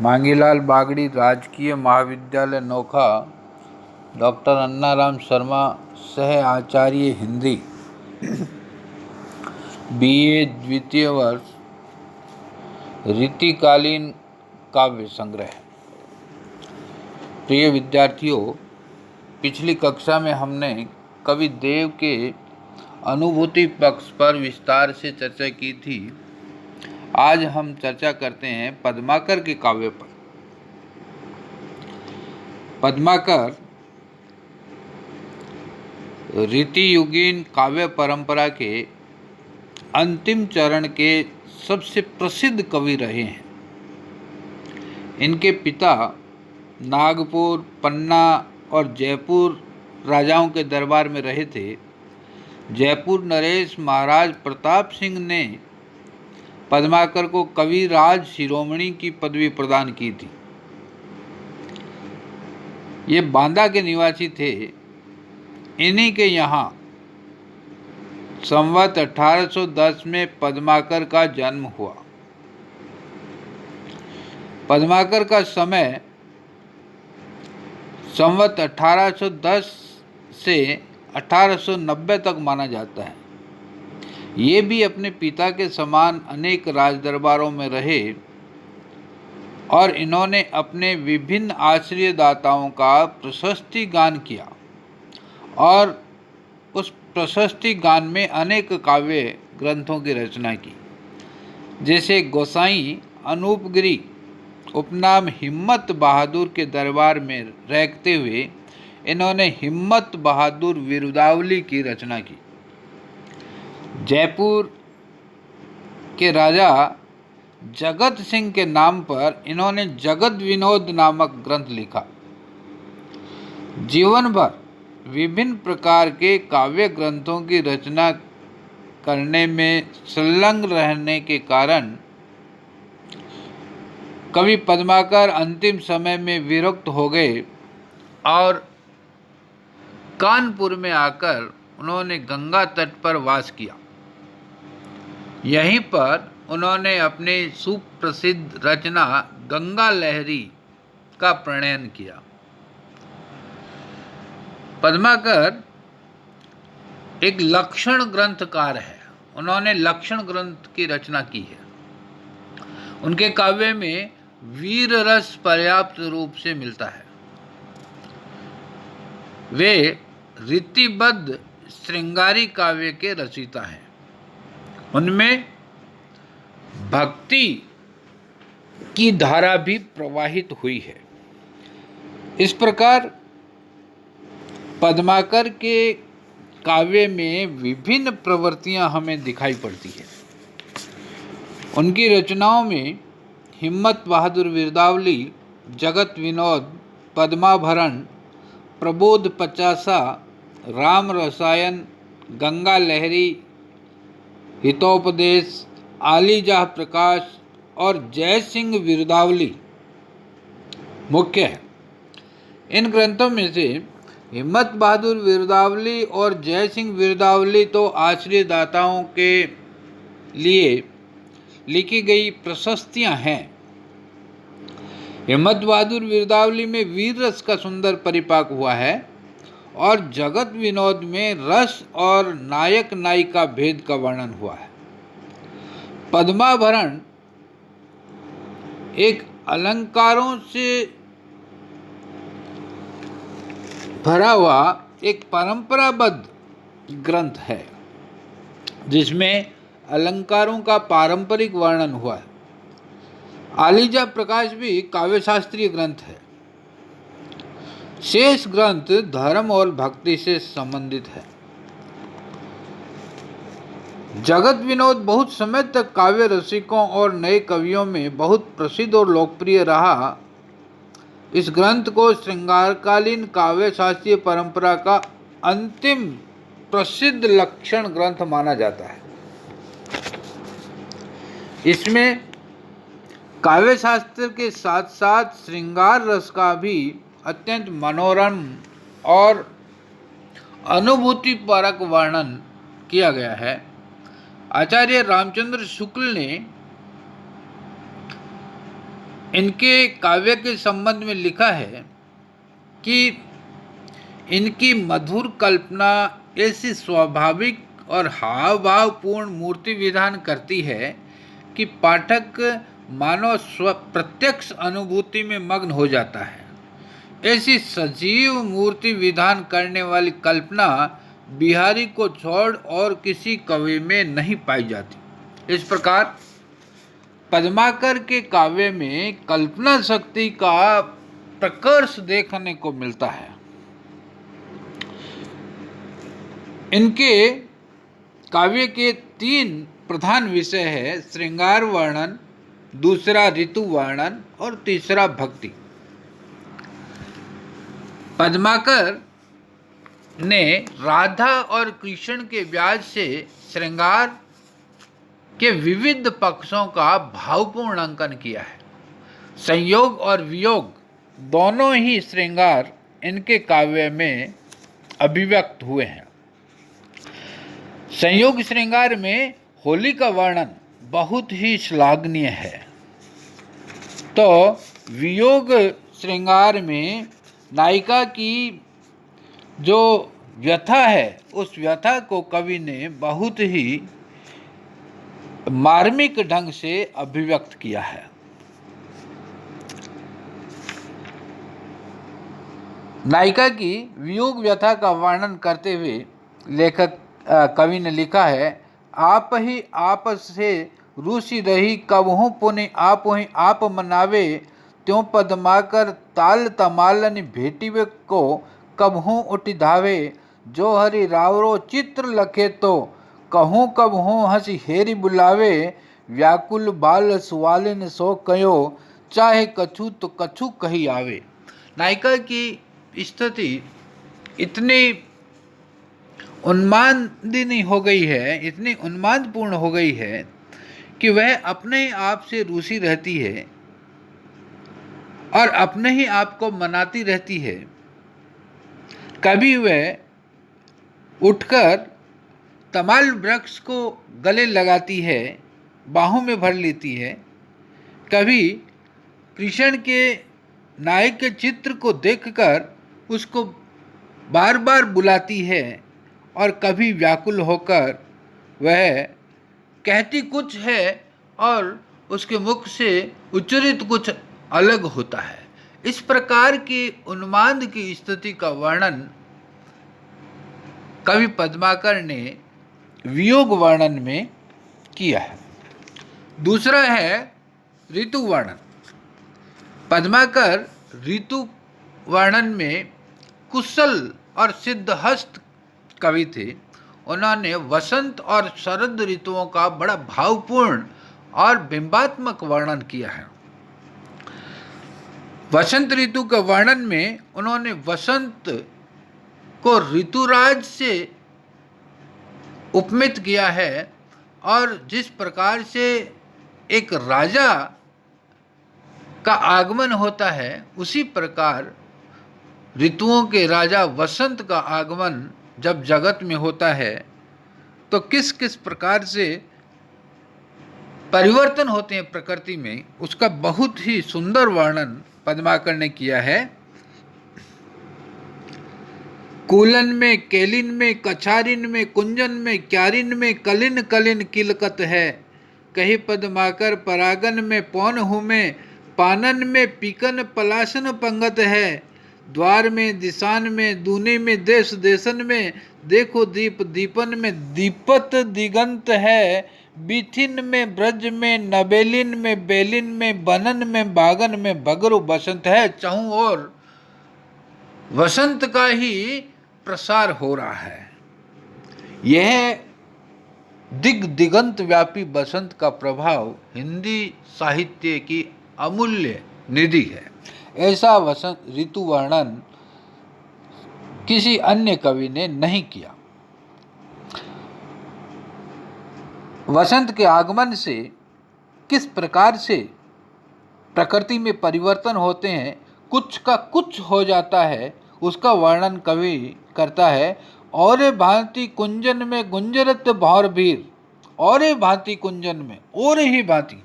मांगीलाल बागड़ी राजकीय महाविद्यालय नोखा, डॉक्टर अन्नाराम शर्मा सह आचार्य हिंदी, बीए द्वितीय वर्ष, रीतिकालीन काव्य संग्रह। प्रिय विद्यार्थियों, पिछली कक्षा में हमने कवि देव के अनुभूति पक्ष पर विस्तार से चर्चा की थी। आज हम चर्चा करते हैं पद्माकर के काव्य पर। पद्माकर रीतियुगीन काव्य परंपरा के अंतिम चरण के सबसे प्रसिद्ध कवि रहे हैं। इनके पिता नागपुर, पन्ना और जयपुर राजाओं के दरबार में रहे थे। जयपुर नरेश महाराज प्रताप सिंह ने पद्माकर को कविराज शिरोमणि की पदवी प्रदान की थी। ये बांदा के निवासी थे। इन्हीं के यहाँ संवत 1810 में पद्माकर का जन्म हुआ। पद्माकर का समय संवत 1810 से 1890 तक माना जाता है। ये भी अपने पिता के समान अनेक राजदरबारों में रहे और इन्होंने अपने विभिन्न आश्रयदाताओं का प्रशस्ति गान किया और उस प्रशस्ति गान में अनेक काव्य ग्रंथों की रचना की। जैसे गोसाई अनूपगिरी उपनाम हिम्मत बहादुर के दरबार में रहते हुए इन्होंने हिम्मत बहादुर विरुदावली की रचना की। जयपुर के राजा जगत सिंह के नाम पर इन्होंने जगत विनोद नामक ग्रंथ लिखा। जीवन भर विभिन्न प्रकार के काव्य ग्रंथों की रचना करने में संलग्न रहने के कारण कवि पद्माकर अंतिम समय में विरक्त हो गए और कानपुर में आकर उन्होंने गंगा तट पर वास किया। यहीं पर उन्होंने अपनी सुप्रसिद्ध रचना गंगा लहरी का प्रणयन किया। पद्माकर एक लक्षण ग्रंथकार है। उन्होंने लक्षण ग्रंथ की रचना की है। उनके काव्य में वीर रस पर्याप्त रूप से मिलता है। वे रीतिबद्ध श्रृंगारी काव्य के रचयिता हैं। उनमें भक्ति की धारा भी प्रवाहित हुई है। इस प्रकार पद्माकर के काव्य में विभिन्न प्रवृत्तियां हमें दिखाई पड़ती है। उनकी रचनाओं में हिम्मत बहादुर विरुदावली, जगत विनोद, पद्माभरण, प्रबोध पचासा, राम रसायन, गंगा लहरी, हितोपदेश, आलीजाह प्रकाश और जय सिंह विरुदावली मुख्य है। इन ग्रंथों में से हिम्मत बहादुर विरुदावली और जय सिंह विरुदावली तो आश्रयदाताओं के लिए लिखी गई प्रशस्तियां हैं। हिम्मत बहादुर विरुदावली में वीर रस का सुंदर परिपाक हुआ है और जगत विनोद में रस और नायक नायिका भेद का वर्णन हुआ है। पद्माभरण एक अलंकारों से भरा हुआ एक परंपराबद्ध ग्रंथ है जिसमें अलंकारों का पारंपरिक वर्णन हुआ है। आलीजा प्रकाश भी काव्यशास्त्रीय ग्रंथ है। शेष ग्रंथ धर्म और भक्ति से संबंधित है। जगत विनोद बहुत समय तक काव्य रसिकों और नए कवियों में बहुत प्रसिद्ध और लोकप्रिय रहा। इस ग्रंथ को श्रृंगारकालीन काव्य शास्त्रीय परंपरा का अंतिम प्रसिद्ध लक्षण ग्रंथ माना जाता है। इसमें काव्य शास्त्र के साथ साथ श्रृंगार रस का भी अत्यंत मनोरम और अनुभूतिपरक वर्णन किया गया है। आचार्य रामचंद्र शुक्ल ने इनके काव्य के संबंध में लिखा है कि इनकी मधुर कल्पना ऐसी स्वाभाविक और हाव भावपूर्ण मूर्ति विधान करती है कि पाठक मानव प्रत्यक्ष अनुभूति में मग्न हो जाता है। ऐसी सजीव मूर्ति विधान करने वाली कल्पना बिहारी को छोड़ और किसी कवि में नहीं पाई जाती। इस प्रकार पद्माकर के काव्य में कल्पना शक्ति का प्रकर्ष देखने को मिलता है। इनके काव्य के 3 प्रधान विषय है: श्रृंगार वर्णन, दूसरा ऋतु वर्णन और तीसरा भक्ति। पद्माकर ने राधा और कृष्ण के व्याज से श्रृंगार के विविध पक्षों का भावपूर्ण अंकन किया है। संयोग और वियोग दोनों ही श्रृंगार इनके काव्य में अभिव्यक्त हुए हैं। संयोग श्रृंगार में होली का वर्णन बहुत ही श्लाघनीय है, तो वियोग श्रृंगार में नायिका की जो व्यथा है उस व्यथा को कवि ने बहुत ही मार्मिक ढंग से अभिव्यक्त किया है। नायिका की वियोग व्यथा का वर्णन करते हुए लेखक कवि ने लिखा है: आप ही आप से रूसी रही, कबहू पुनि आप ही आप मनावे, त्यों पद्माकर ताल तमालन भेटिवे को कबहू उठ धावे, जो हरि रावरो चित्र लखे तो कहूँ कबहू हंसी हेरी बुलावे, व्याकुल बाल सुवालिन सो कयो, चाहे कछु तो कछु कही आवे। नायिका की स्थिति इतनी उन्मादिनी हो गई है, इतनी उन्मादपूर्ण हो गई है कि वह अपने आप से रूसी रहती है और अपने ही आप को मनाती रहती है। कभी वह उठकर तमाल वृक्ष को गले लगाती है, बाहों में भर लेती है। कभी कृष्ण के नायक के चित्र को देखकर उसको बार बार बुलाती है और कभी व्याकुल होकर वह कहती कुछ है और उसके मुख से उच्चरित कुछ अलग होता है। इस प्रकार की उन्माद की स्थिति का वर्णन कवि पद्माकर ने वियोग वर्णन में किया है। दूसरा है ऋतु वर्णन। पद्माकर ऋतु वर्णन में कुशल और सिद्धहस्त कवि थे। उन्होंने वसंत और शरद ऋतुओं का बड़ा भावपूर्ण और बिंबात्मक वर्णन किया है। वसंत ऋतु के वर्णन में उन्होंने वसंत को ऋतुराज से उपमित किया है और जिस प्रकार से एक राजा का आगमन होता है उसी प्रकार ऋतुओं के राजा वसंत का आगमन जब जगत में होता है तो किस किस प्रकार से परिवर्तन होते हैं प्रकृति में, उसका बहुत ही सुंदर वर्णन पद्माकर ने किया है। कूलन में, केलिन में, कछारिन में, कुंजन में, क्यारिन में कलिन कलिन किलकत है, कही पद्माकर परागन में पौन हुमे, पानन में पीकन पलाशन पंगत है, द्वार में, दिशान में, दूने में, देश देशन में, देखो दीप दीपन में दीपत दिगंत है, बीथिन में, ब्रज में, नबेलिन में, बेलिन में, बनन में, बागन में बगरु बसंत है। चाहूं और वसंत का ही प्रसार हो रहा है। यह दिग दिगंत व्यापी बसंत का प्रभाव हिंदी साहित्य की अमूल्य निधि है। ऐसा वसंत ऋतु वर्णन किसी अन्य कवि ने नहीं किया। वसंत के आगमन से किस प्रकार से प्रकृति में परिवर्तन होते हैं, कुछ का कुछ हो जाता है, उसका वर्णन कवि करता है। और भांति कुंजन में गुंजरत भौर भीर, और भांति कुंजन में, और ही भांति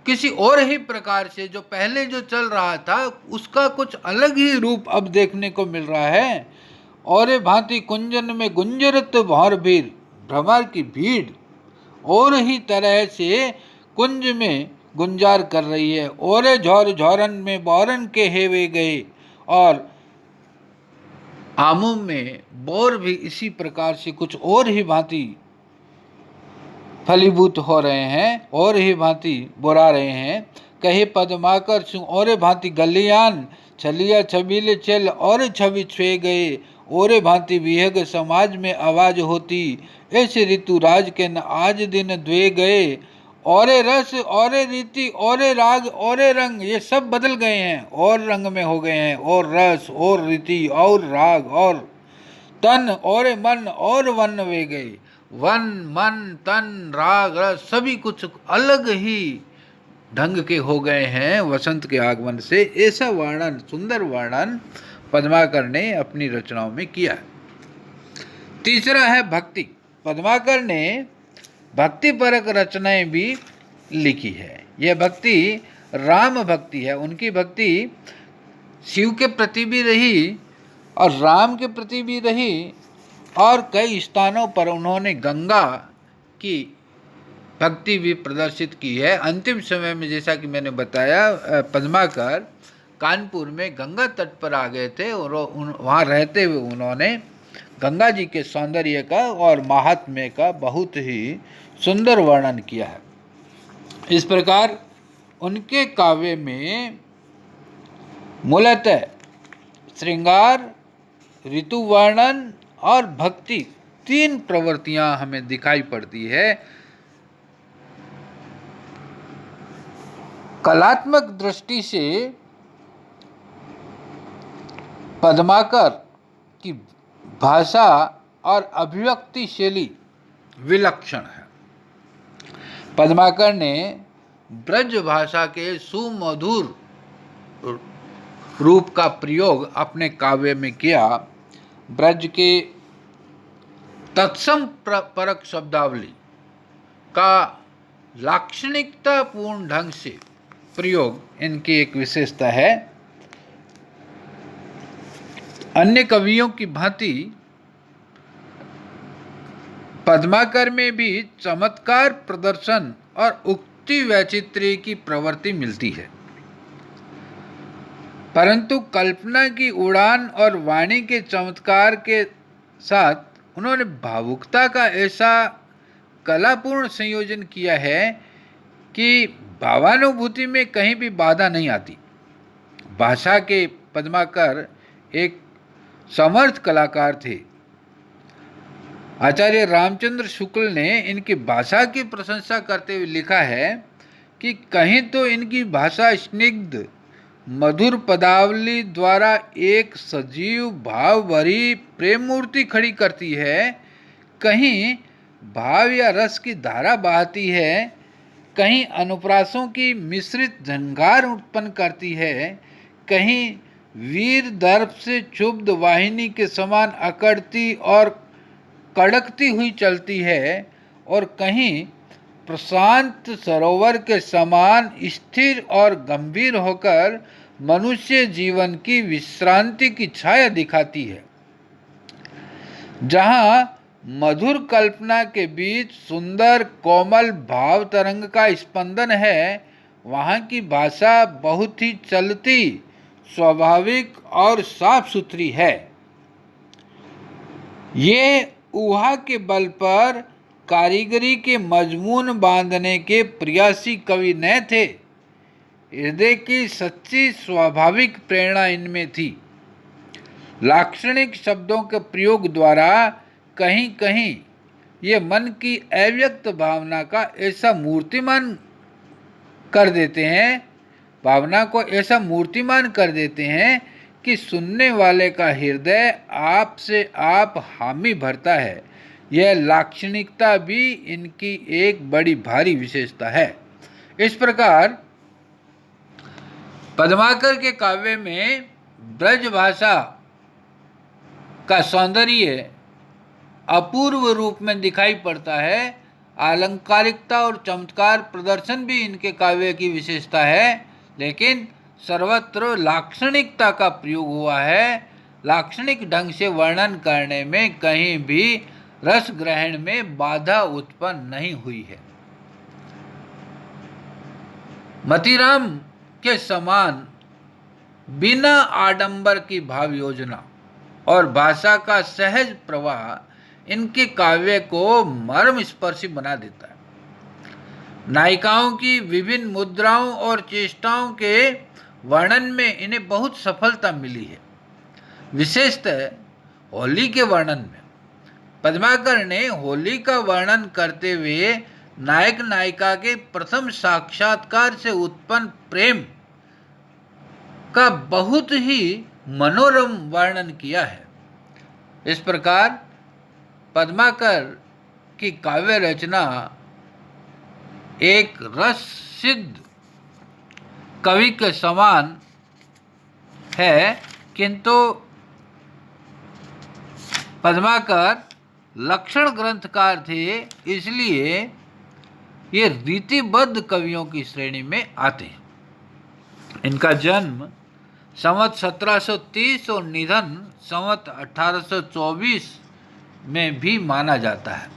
किसी और ही प्रकार से, जो पहले जो चल रहा था उसका कुछ अलग ही रूप अब देखने को मिल रहा है। और भांति कुंजन में गुंजरत भौर भीड़, भ्रमर की भीड़ और ही तरह से कुंज में गुंजार कर रही है। और झौर झौरन में बौरन के हेवे गए, और आमों में बोर भी इसी प्रकार से कुछ और ही भांति फलीभूत हो रहे हैं और ही भांति बोरा रहे हैं। कहे पदमाकर सुन और भांति गलियान छलिया छबीले चल और छवि छुए गए। और भांति विहग समाज में आवाज होती, ऐसे ऋतुराज के न आज दिन द्वे गए। और रस और रीति और राग और रंग ये सब बदल गए हैं, और रंग में हो गए हैं, और रस और रीति और राग और तन और मन और वन वे गए। वन मन तन राग रस सभी कुछ अलग ही ढंग के हो गए हैं वसंत के आगमन से। ऐसा वर्णन, सुंदर वर्णन पद्माकर ने अपनी रचनाओं में किया है। तीसरा है भक्ति। पद्माकर ने भक्ति परक रचनाएं भी लिखी है। यह भक्ति राम भक्ति है। उनकी भक्ति शिव के प्रति भी रही और राम के प्रति भी रही, और कई स्थानों पर उन्होंने गंगा की भक्ति भी प्रदर्शित की है। अंतिम समय में जैसा कि मैंने बताया, पद्माकर कानपुर में गंगा तट पर आ गए थे और वहाँ रहते हुए उन्होंने गंगा जी के सौंदर्य का और महात्म्य का बहुत ही सुंदर वर्णन किया है। इस प्रकार उनके काव्य में मूलतः श्रृंगार, ऋतु वर्णन और भक्ति तीन प्रवृत्तियां हमें दिखाई पड़ती है। कलात्मक दृष्टि से पद्माकर की भाषा और अभिव्यक्ति शैली विलक्षण है। पद्माकर ने ब्रज भाषा के सुमधुर रूप का प्रयोग अपने काव्य में किया। ब्रज के तत्सम परक शब्दावली का लाक्षणिकता पूर्ण ढंग से प्रयोग इनकी एक विशेषता है। अन्य कवियों की भांति पद्माकर में भी चमत्कार प्रदर्शन और उक्ति वैचित्र्य की प्रवृत्ति मिलती है, परंतु कल्पना की उड़ान और वाणी के चमत्कार के साथ उन्होंने भावुकता का ऐसा कलापूर्ण संयोजन किया है कि भावानुभूति में कहीं भी बाधा नहीं आती। भाषा के पद्माकर एक समर्थ कलाकार थे। आचार्य रामचंद्र शुक्ल ने इनकी भाषा की प्रशंसा करते हुए लिखा है कि कहीं तो इनकी भाषा स्निग्ध मधुर पदावली द्वारा एक सजीव भाव भरी प्रेम मूर्ति खड़ी करती है, कहीं भाव या रस की धारा बहाती है, कहीं अनुप्रासों की मिश्रित झंकार उत्पन्न करती है, कहीं वीर दर्प से क्षुब्ध वाहिनी के समान अकड़ती और कड़कती हुई चलती है, और कहीं प्रशांत सरोवर के समान स्थिर और गंभीर होकर मनुष्य जीवन की विश्रांति की छाया दिखाती है। जहाँ मधुर कल्पना के बीच सुंदर कोमल भाव तरंग का स्पंदन है, वहाँ की भाषा बहुत ही चलती, स्वाभाविक और साफ सुथरी है। ये ऊहा के बल पर कारीगरी के मजमून बांधने के प्रयासी कवि न थे। हृदय की सच्ची स्वाभाविक प्रेरणा इनमें थी। लाक्षणिक शब्दों के प्रयोग द्वारा कहीं कहीं ये मन की अव्यक्त भावना का ऐसा मूर्तिमान कर देते हैं, भावना को ऐसा मूर्तिमान कर देते हैं कि सुनने वाले का हृदय आप से आप हामी भरता है। यह लाक्षणिकता भी इनकी एक बड़ी भारी विशेषता है। इस प्रकार पद्माकर के काव्य में ब्रज भाषा का सौंदर्य अपूर्व रूप में दिखाई पड़ता है। आलंकारिकता और चमत्कार प्रदर्शन भी इनके काव्य की विशेषता है, लेकिन सर्वत्र लाक्षणिकता का प्रयोग हुआ है। लाक्षणिक ढंग से वर्णन करने में कहीं भी रस ग्रहण में बाधा उत्पन्न नहीं हुई है। मतीराम के समान बिना आडंबर की भाव योजना और भाषा का सहज प्रवाह इनके काव्य को मर्म स्पर्शी बना देता है। नायिकाओं की विभिन्न मुद्राओं और चेष्टाओं के वर्णन में इन्हें बहुत सफलता मिली है, विशेषतः होली के वर्णन में। पद्माकर ने होली का वर्णन करते हुए नायक नायिका के प्रथम साक्षात्कार से उत्पन्न प्रेम का बहुत ही मनोरम वर्णन किया है। इस प्रकार पद्माकर की काव्य रचना एक रस सिद्ध कवि के समान है, किंतु पद्माकर लक्षण ग्रंथकार थे, इसलिए ये रीतिबद्ध कवियों की श्रेणी में आते हैं। इनका जन्म संवत 1730 और निधन संवत 1824 में भी माना जाता है।